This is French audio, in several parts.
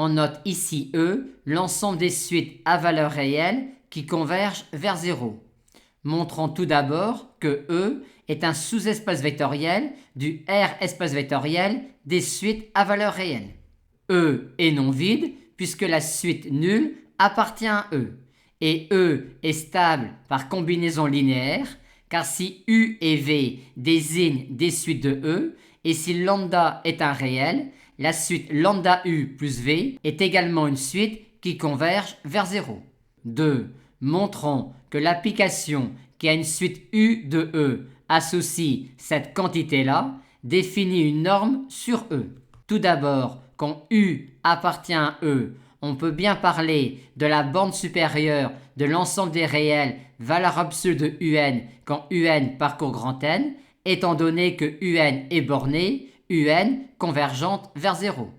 On note ici E, l'ensemble des suites à valeur réelle qui convergent vers 0. Montrons tout d'abord que E est un sous-espace vectoriel du R espace vectoriel des suites à valeur réelle. E est non vide puisque la suite nulle appartient à E. Et E est stable par combinaison linéaire, car si U et V désignent des suites de E, et si lambda est un réel, la suite lambda U plus V est également une suite qui converge vers 0. 2. Montrons que l'application qui a une suite U de E associe cette quantité-là définit une norme sur E. Tout d'abord, quand U appartient à E, on peut bien parler de la bande supérieure de l'ensemble des réels valeur absolue de UN quand UN parcourt grand N, étant donné que UN est borné, UN convergente vers 0.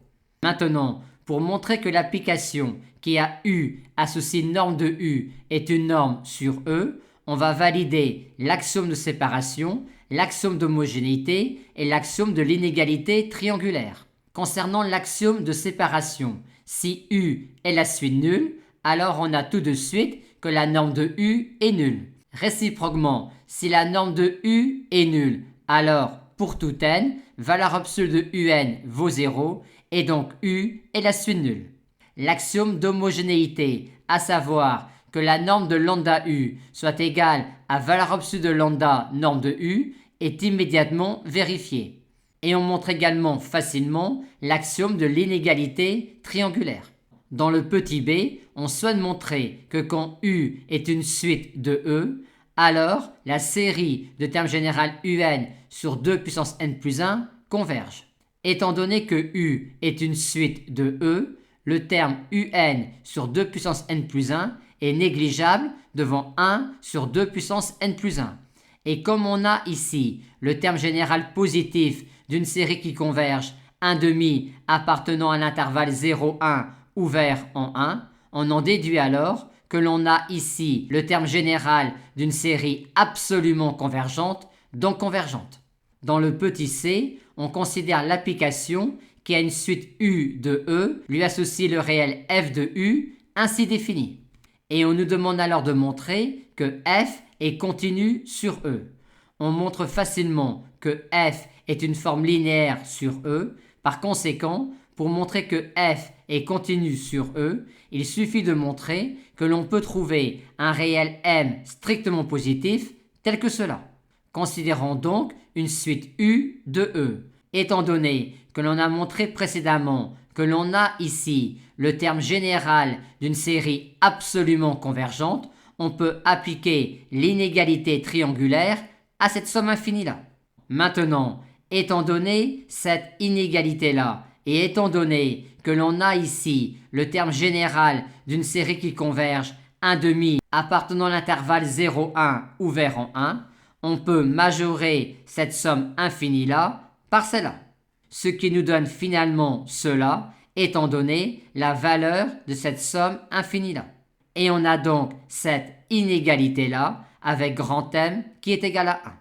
Maintenant, pour montrer que l'application qui a U associe une norme de U est une norme sur E, on va valider l'axiome de séparation, l'axiome d'homogénéité et l'axiome de l'inégalité triangulaire. Concernant l'axiome de séparation, si U est la suite nulle, alors on a tout de suite que la norme de U est nulle. Réciproquement, si la norme de U est nulle, alors pour tout n, valeur absolue de UN vaut 0 et donc U est la suite nulle. L'axiome d'homogénéité, à savoir que la norme de lambda U soit égale à valeur absolue de lambda norme de U, est immédiatement vérifié. Et on montre également facilement l'axiome de l'inégalité triangulaire. Dans le petit b, on souhaite montrer que quand U est une suite de E, alors la série de termes général UN sur 2 puissance n plus 1 converge. Étant donné que U est une suite de E, le terme UN sur 2 puissance n plus 1 est négligeable devant 1 sur 2 puissance n plus 1. Et comme on a ici le terme général positif d'une série qui converge 1 demi appartenant à l'intervalle 0,1 ouvert en 1, on en déduit alors que l'on a ici le terme général d'une série absolument convergente, donc convergente. Dans le petit c, on considère l'application qui a une suite U de E, lui associe le réel f de U, ainsi défini. Et on nous demande alors de montrer que f est continu sur E. On montre facilement que f est une forme linéaire sur E. Par conséquent, pour montrer que f est continu sur E, il suffit de montrer que l'on peut trouver un réel m strictement positif tel que cela. Considérons donc une suite U de E. Étant donné que l'on a montré précédemment que l'on a ici le terme général d'une série absolument convergente, on peut appliquer l'inégalité triangulaire à cette somme infinie-là. Maintenant, étant donné cette inégalité-là, et étant donné que l'on a ici le terme général d'une série qui converge 1 demi appartenant à l'intervalle 0,1 ouvert en 1, on peut majorer cette somme infinie-là par celle-là. Ce qui nous donne finalement cela, étant donné la valeur de cette somme infinie-là. Et on a donc cette inégalité-là avec grand M qui est égal à 1.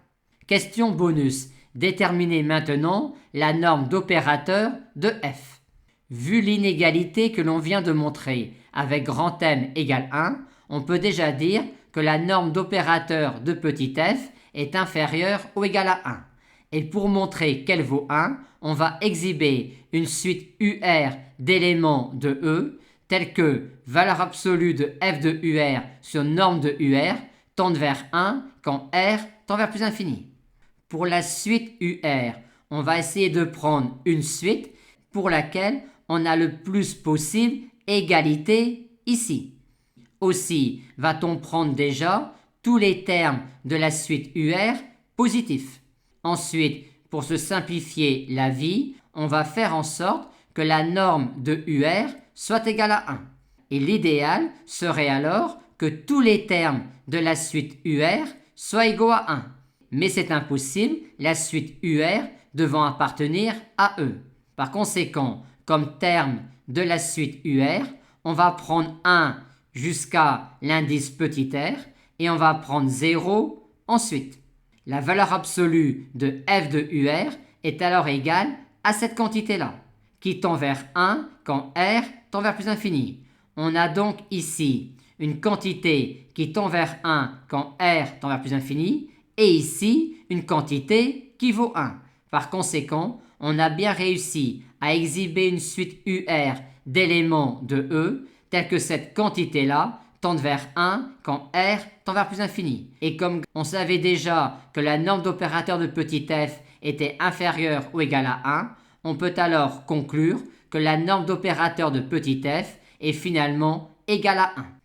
Question bonus. Déterminez maintenant la norme d'opérateur de f. Vu l'inégalité que l'on vient de montrer avec grand M égale 1, on peut déjà dire que la norme d'opérateur de petit f est inférieure ou égale à 1. Et pour montrer qu'elle vaut 1, on va exhiber une suite UR d'éléments de E tels que valeur absolue de f de UR sur norme de UR tendent vers 1 quand R tend vers plus infini. Pour la suite UR, on va essayer de prendre une suite pour laquelle on a le plus possible égalité ici. Aussi, va-t-on prendre déjà tous les termes de la suite UR positifs. Ensuite, pour se simplifier la vie, on va faire en sorte que la norme de UR soit égale à 1. Et l'idéal serait alors que tous les termes de la suite UR soient égaux à 1. Mais c'est impossible, la suite UR devant appartenir à E. Par conséquent, comme terme de la suite UR, on va prendre 1 jusqu'à l'indice petit r et on va prendre 0 ensuite. La valeur absolue de f de UR est alors égale à cette quantité-là, qui tend vers 1 quand R tend vers plus infini. On a donc ici une quantité qui tend vers 1 quand R tend vers plus infini et ici une quantité qui vaut 1. Par conséquent, on a bien réussi à exhiber une suite UR d'éléments de E telle que cette quantité-là tend vers 1 quand R tend vers plus infini. Et comme on savait déjà que la norme d'opérateur de petit f était inférieure ou égale à 1, on peut alors conclure que la norme d'opérateur de petit f est finalement égale à 1.